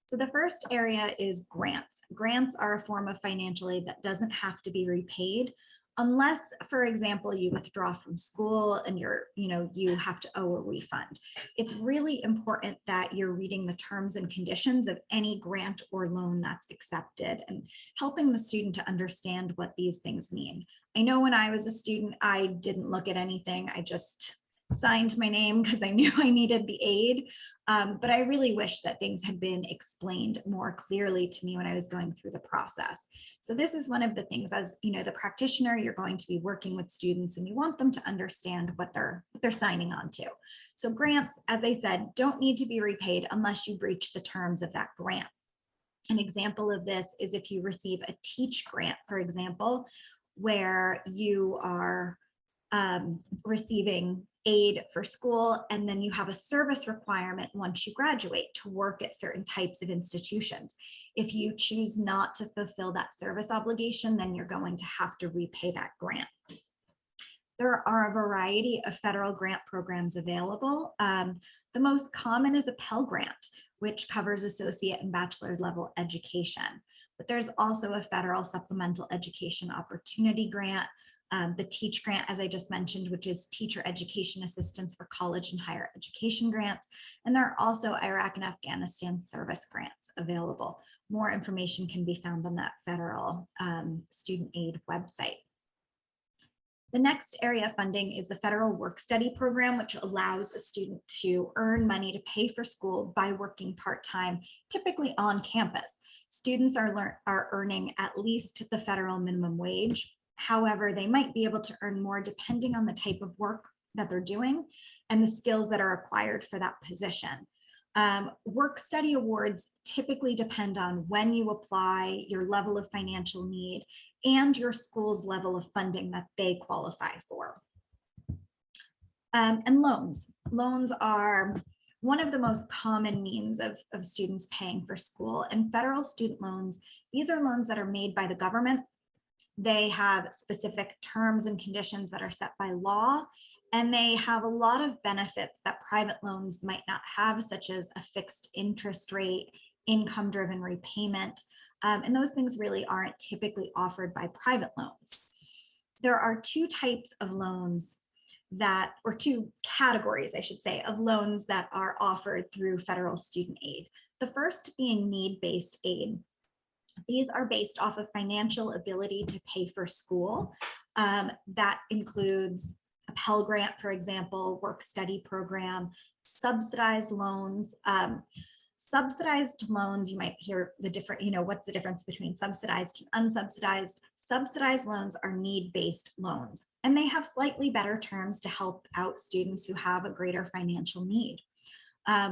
So the first area is grants. Grants are a form of financial aid that doesn't have to be repaid unless, for example, you withdraw from school and you have to owe a refund. It's really important that you're reading the terms and conditions of any grant or loan that's accepted and helping the student to understand what these things mean. I know when I was a student, I didn't look at anything. I just signed my name because I knew I needed the aid. But I really wish that things had been explained more clearly to me when I was going through the process. So this is one of the things, as the practitioner, you're going to be working with students and you want them to understand what they're signing on to. So grants, as I said, don't need to be repaid unless you breach the terms of that grant. An example of this is if you receive a TEACH grant, for example, where you are receiving aid for school, and then you have a service requirement once you graduate to work at certain types of institutions. If you choose not to fulfill that service obligation, then you're going to have to repay that grant. There are a variety of federal grant programs available. The most common is a Pell Grant, which covers associate and bachelor's level education. But there's also a federal supplemental education opportunity grant, the TEACH grant, as I just mentioned, which is teacher education assistance for college and higher education grants. And there are also Iraq and Afghanistan service grants available. More information can be found on that federal student aid website. The next area of funding is the federal work study program, which allows a student to earn money to pay for school by working part-time, typically on campus. Students are earning at least the federal minimum wage. However, they might be able to earn more depending on the type of work that they're doing and the skills that are required for that position. Work study awards typically depend on when you apply, your level of financial need, and your school's level of funding that they qualify for. And loans. Loans are one of the most common means of students paying for school, and federal student loans, these are loans that are made by the government. They have specific terms and conditions that are set by law, and they have a lot of benefits that private loans might not have, such as a fixed interest rate, income-driven repayment, and those things really aren't typically offered by private loans. There are two types of loans or two categories, I should say, of loans that are offered through federal student aid. The first being need-based aid. These are based off of financial ability to pay for school. That includes a Pell Grant, for example, work study program, subsidized loans. Subsidized loans, you might hear the different, what's the difference between subsidized and unsubsidized? Subsidized loans are need-based loans, and they have slightly better terms to help out students who have a greater financial need.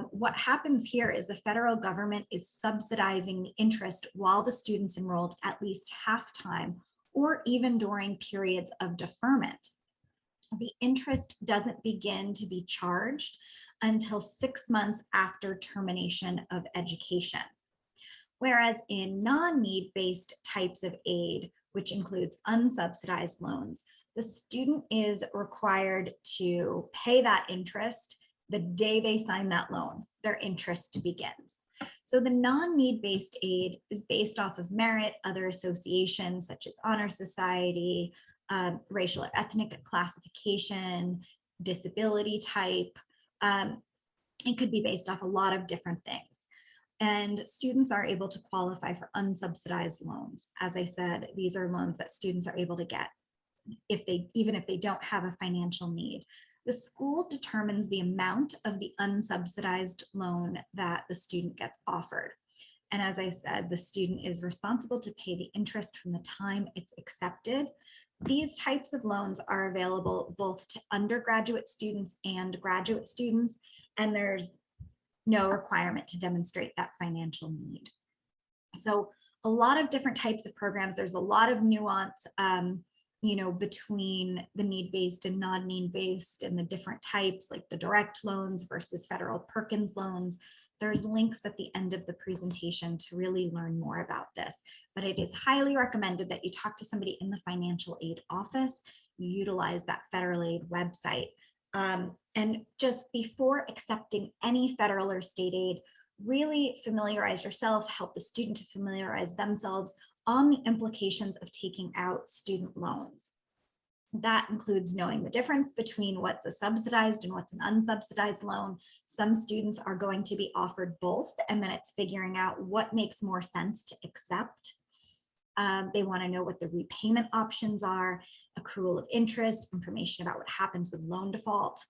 What happens here is the federal government is subsidizing the interest while the student's enrolled at least half time or even during periods of deferment. The interest doesn't begin to be charged until 6 months after termination of education. Whereas in non-need-based types of aid, which includes unsubsidized loans, the student is required to pay that interest the day they sign that loan. Their interest begins. So the non-need-based aid is based off of merit, other associations such as Honor Society, racial or ethnic classification, disability type. It could be based off a lot of different things. And students are able to qualify for unsubsidized loans. As I said, these are loans that students are able to get even if they don't have a financial need. The school determines the amount of the unsubsidized loan that the student gets offered. And as I said, the student is responsible to pay the interest from the time it's accepted. These types of loans are available both to undergraduate students and graduate students, and there's no requirement to demonstrate that financial need. So a lot of different types of programs, there's a lot of nuance between the need-based and non-need-based and the different types, like the direct loans versus federal Perkins loans. There's links at the end of the presentation to really learn more about this, but it is highly recommended that you talk to somebody in the financial aid office, you utilize that federal aid website. And just before accepting any federal or state aid, really familiarize yourself, help the student to familiarize themselves on the implications of taking out student loans. That includes knowing the difference between what's a subsidized and what's an unsubsidized loan. Some students are going to be offered both, and then it's figuring out what makes more sense to accept. They want to know what the repayment options are, accrual of interest, information about what happens with loan default.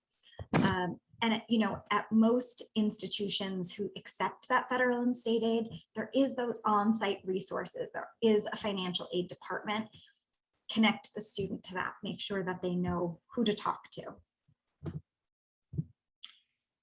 And at most institutions who accept that federal and state aid, there is those on-site resources. There is a financial aid department. Connect the student to that, make sure that they know who to talk to.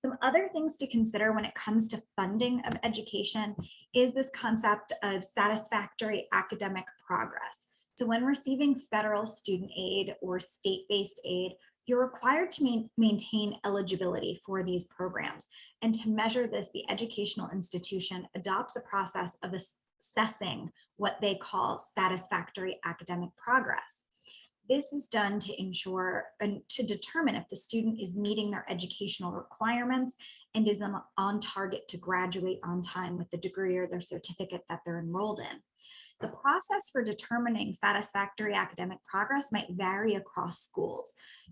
Some other things to consider when it comes to funding of education is this concept of satisfactory academic progress. So when receiving federal student aid or state-based aid, you're required to maintain eligibility for these programs. And to measure this, the educational institution adopts a process of assessing what they call satisfactory academic progress. This is done to ensure and to determine if the student is meeting their educational requirements and is on target to graduate on time with the degree or their certificate that they're enrolled in. The process for determining satisfactory academic progress might vary across schools.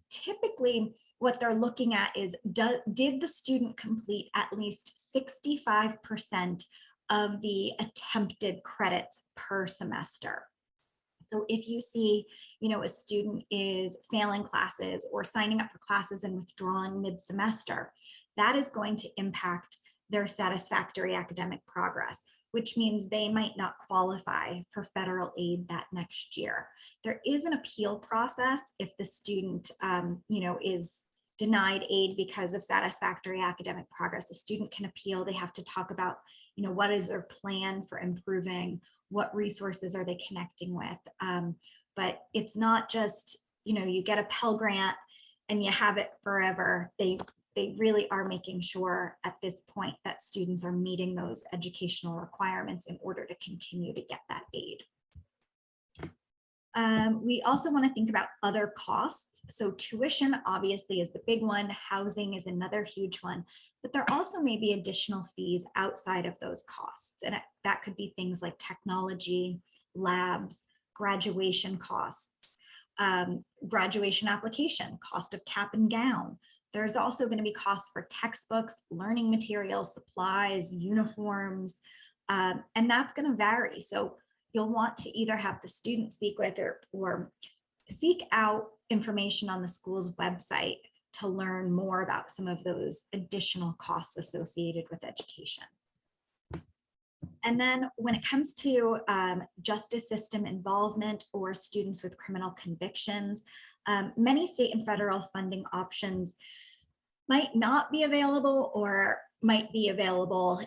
Typically, what they're looking at is, did the student complete at least 65% of the attempted credits per semester? So if you see, a student is failing classes or signing up for classes and withdrawing mid-semester, that is going to impact their satisfactory academic progress, which means they might not qualify for federal aid that next year. There is an appeal process if the student, is denied aid because of satisfactory academic progress. The student can appeal. They have to talk about, what is their plan for improving, what resources are they connecting with. But it's not just, you get a Pell Grant and you have it forever. They really are making sure at this point that students are meeting those educational requirements in order to continue to get that aid. We also want to think about other costs. So tuition obviously is the big one. Housing is another huge one, but there also may be additional fees outside of those costs. And that could be things like technology, labs, graduation costs, graduation application, cost of cap and gown. There's also going to be costs for textbooks, learning materials, supplies, uniforms, and that's going to vary. So you'll want to either have the student speak with or seek out information on the school's website to learn more about some of those additional costs associated with education. And then when it comes to justice system involvement or students with criminal convictions, many state and federal funding options might not be available or might be available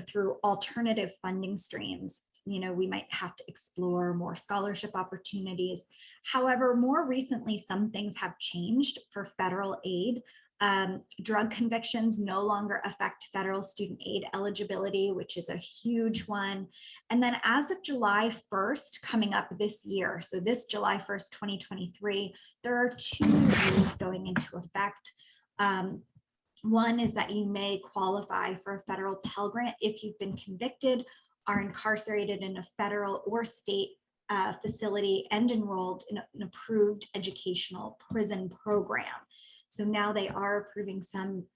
through alternative funding streams. We might have to explore more scholarship opportunities. However, more recently, some things have changed for federal aid. Drug convictions no longer affect federal student aid eligibility, which is a huge one. And then as of July 1st, coming up this year, so this July 1st, 2023, there are 2 rules going into effect. One is that you may qualify for a federal Pell Grant if you've been convicted, are incarcerated in a federal or state facility, and enrolled in an approved educational prison program. So now they are approving some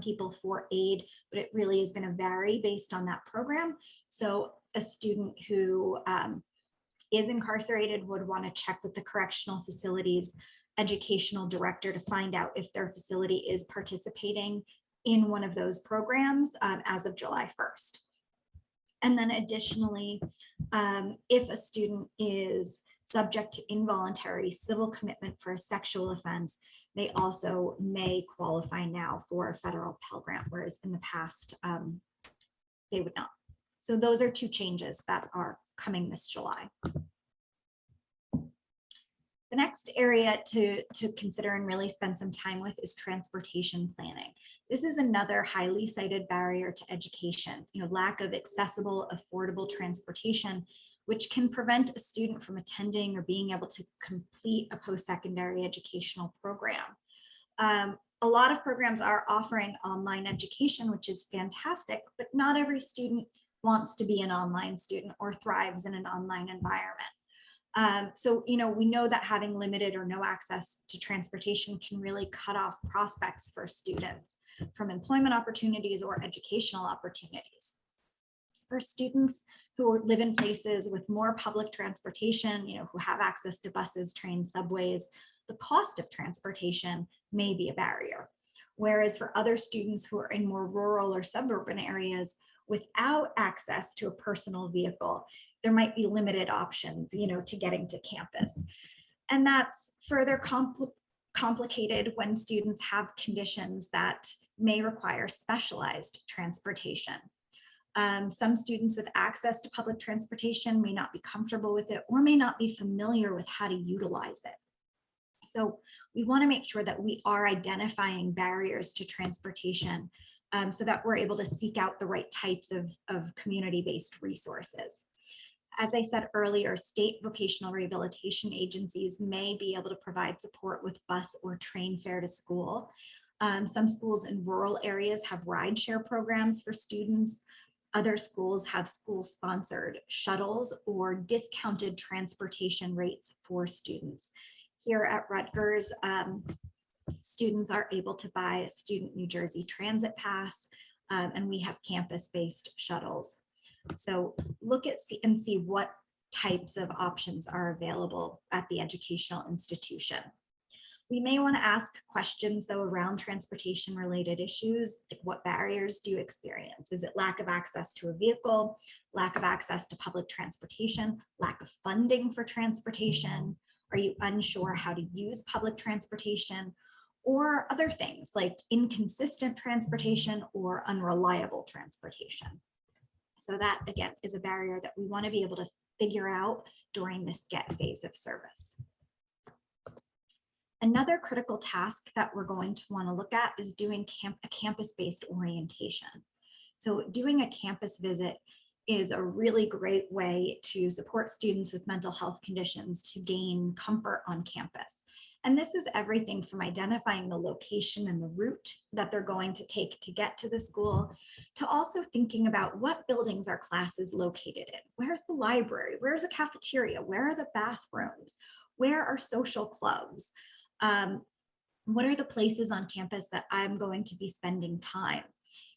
people for aid, but it really is going to vary based on that program. So a student who is incarcerated would want to check with the correctional facilities educational director to find out if their facility is participating in one of those programs as of July 1st. And then additionally, if a student is subject to involuntary civil commitment for a sexual offense, they also may qualify now for a federal Pell Grant, whereas in the past, they would not. So those are 2 changes that are coming this July. The next area to consider and really spend some time with is transportation planning. This is another highly cited barrier to education, lack of accessible, affordable transportation, which can prevent a student from attending or being able to complete a post-secondary educational program. A lot of programs are offering online education, which is fantastic, but not every student wants to be an online student or thrives in an online environment. So, we know that having limited or no access to transportation can really cut off prospects for students from employment opportunities or educational opportunities. For students who live in places with more public transportation, who have access to buses, trains, subways, the cost of transportation may be a barrier. Whereas for other students who are in more rural or suburban areas without access to a personal vehicle, there might be limited options, to getting to campus. And that's further complicated when students have conditions that may require specialized transportation. Some students with access to public transportation may not be comfortable with it or may not be familiar with how to utilize it. So we want to make sure that we are identifying barriers to transportation so that we're able to seek out the right types of community-based resources. As I said earlier, state vocational rehabilitation agencies may be able to provide support with bus or train fare to school. Some schools in rural areas have rideshare programs for students. Other schools have school-sponsored shuttles or discounted transportation rates for students. Here at Rutgers, students are able to buy a Student New Jersey Transit Pass, and we have campus-based shuttles. So look at and see what types of options are available at the educational institution. We may want to ask questions though around transportation related issues, like what barriers do you experience? Is it lack of access to a vehicle, lack of access to public transportation, lack of funding for transportation? Are you unsure how to use public transportation? Or other things like inconsistent transportation or unreliable transportation? So that, again, is a barrier that we want to be able to figure out during this get phase of service. Another critical task that we're going to want to look at is doing a campus-based orientation. So doing a campus visit is a really great way to support students with mental health conditions to gain comfort on campus. And this is everything from identifying the location and the route that they're going to take to get to the school, to also thinking about what buildings are classes located in. Where's the library? Where's the cafeteria? Where are the bathrooms? Where are social clubs? What are the places on campus that I'm going to be spending time?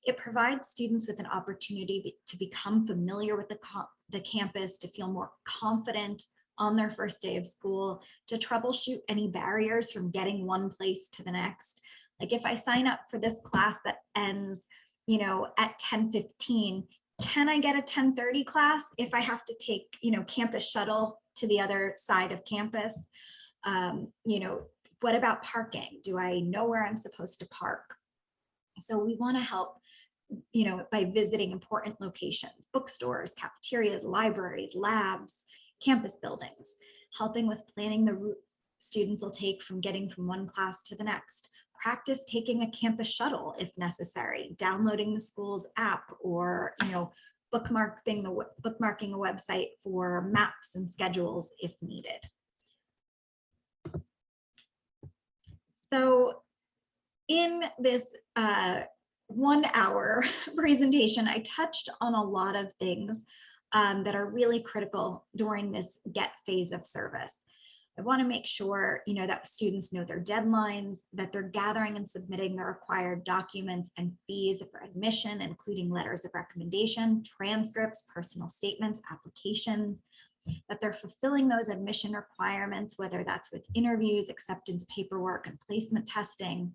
It provides students with an opportunity to become familiar with the campus, to feel more confident on their first day of school, to troubleshoot any barriers from getting one place to the next. Like if I sign up for this class that ends, at 10:15, can I get a 10:30 class if I have to take, campus shuttle to the other side of campus? What about parking? Do I know where I'm supposed to park? So we want to help, by visiting important locations, bookstores, cafeterias, libraries, labs, campus buildings, helping with planning the route students will take from getting from one class to the next, practice taking a campus shuttle if necessary, downloading the school's app, or bookmarking a website for maps and schedules if needed. So in this 1 hour presentation, I touched on a lot of things that are really critical during this GET phase of service. I want to make sure, that students know their deadlines, that they're gathering and submitting the required documents and fees for admission, including letters of recommendation, transcripts, personal statements, applications, that they're fulfilling those admission requirements, whether that's with interviews, acceptance paperwork, and placement testing,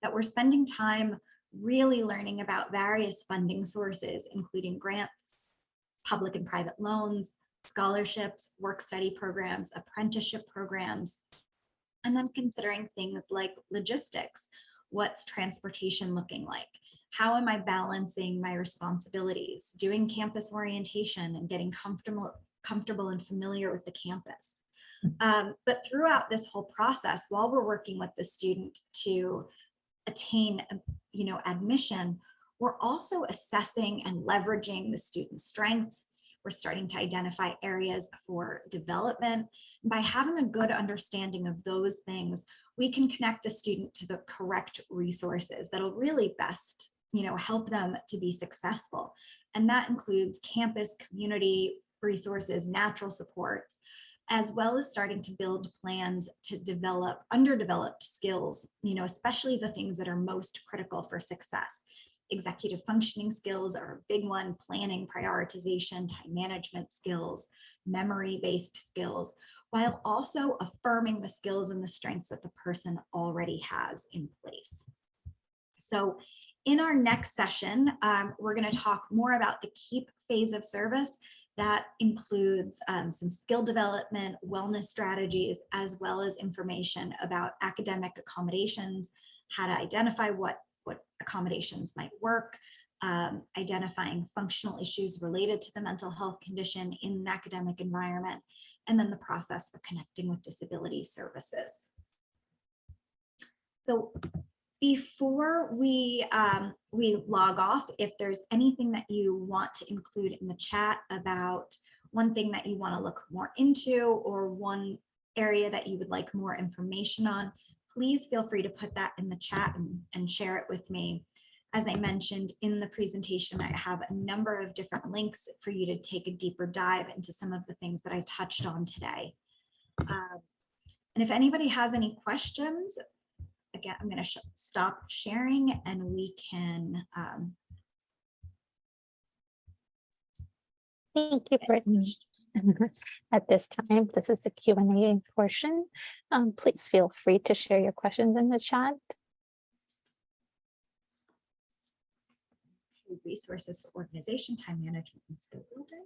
that we're spending time really learning about various funding sources, including grants, public and private loans, scholarships, work-study programs, apprenticeship programs, and then considering things like logistics. What's transportation looking like? How am I balancing my responsibilities, doing campus orientation and getting comfortable and familiar with the campus? But throughout this whole process, while we're working with the student to attain, admission, we're also assessing and leveraging the student's strengths. We're starting to identify areas for development. By having a good understanding of those things, we can connect the student to the correct resources that'll really best, help them to be successful. And that includes campus, community resources, natural support, as well as starting to build plans to develop underdeveloped skills, especially the things that are most critical for success. Executive functioning skills are a big one, planning, prioritization, time management skills, memory-based skills, while also affirming the skills and the strengths that the person already has in place. So in our next session, we're going to talk more about the KEEP phase of service. That includes some skill development, wellness strategies, as well as information about academic accommodations, how to identify what accommodations might work, identifying functional issues related to the mental health condition in an academic environment, and then the process for connecting with disability services. So before we log off, if there's anything that you want to include in the chat about one thing that you want to look more into or one area that you would like more information on, please feel free to put that in the chat and share it with me. As I mentioned in the presentation, I have a number of different links for you to take a deeper dive into some of the things that I touched on today. And if anybody has any questions, again, I'm going to stop sharing and we can. Thank you, Brittany. At this time, this is the Q&A portion. Please feel free to share your questions in the chat. Resources for organization, time management, and skill building.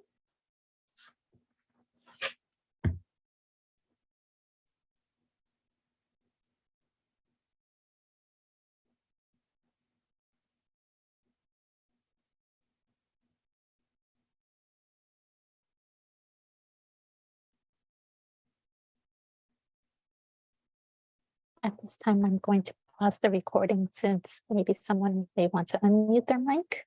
At this time, I'm going to pause the recording since maybe someone may want to unmute their mic.